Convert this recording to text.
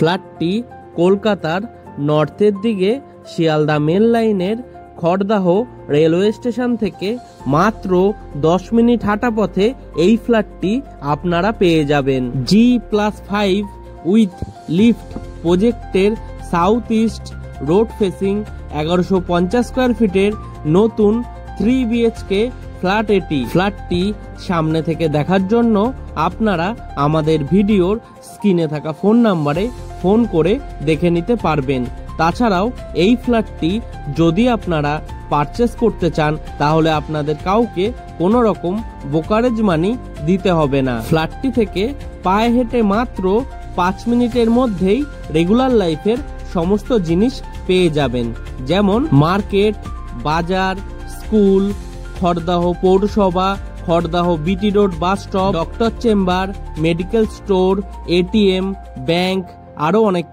ফ্ল্যাটটি কলকাতার নর্থের দিকে শিয়ালদা মেল লাইনের খড়দাহ রেলওয়ে স্টেশন থেকে মাত্র 10 মিনিট হাঁটা পথে এই ফ্ল্যাটটি আপনারা পেয়ে যাবেন। G+5 উইথ লিফট প্রজেক্টের south east road facing 1150 square ফিটের নতুন 3 BHK ফ্ল্যাট এটি। ফ্ল্যাটটি সামনে থেকে দেখার জন্য আপনারা আমাদের ভিডিওর স্ক্রিনে থাকা ফোন নাম্বারে ফোন করে দেখে নিতে পারবেন। তাছাড়াও এই ফ্ল্যাটটি যদি আপনারা পারচেস করতে চান তাহলে আপনাদের কাউকে কোনো রকম ব্রোকারেজ মানি দিতে হবে না। ফ্ল্যাটটি থেকে পায়ে হেঁটে মাত্র 5 মিনিটের মধ্যেই রেগুলার লাইফের সমস্ত জিনিস পেয়ে যাবেন, যেমন মার্কেট, বাজার, স্কুল, খড়দাহ পৌরসভা, Khardah BT road bus stop, doctor chamber, medical store, ATM, bank, আরও অনেক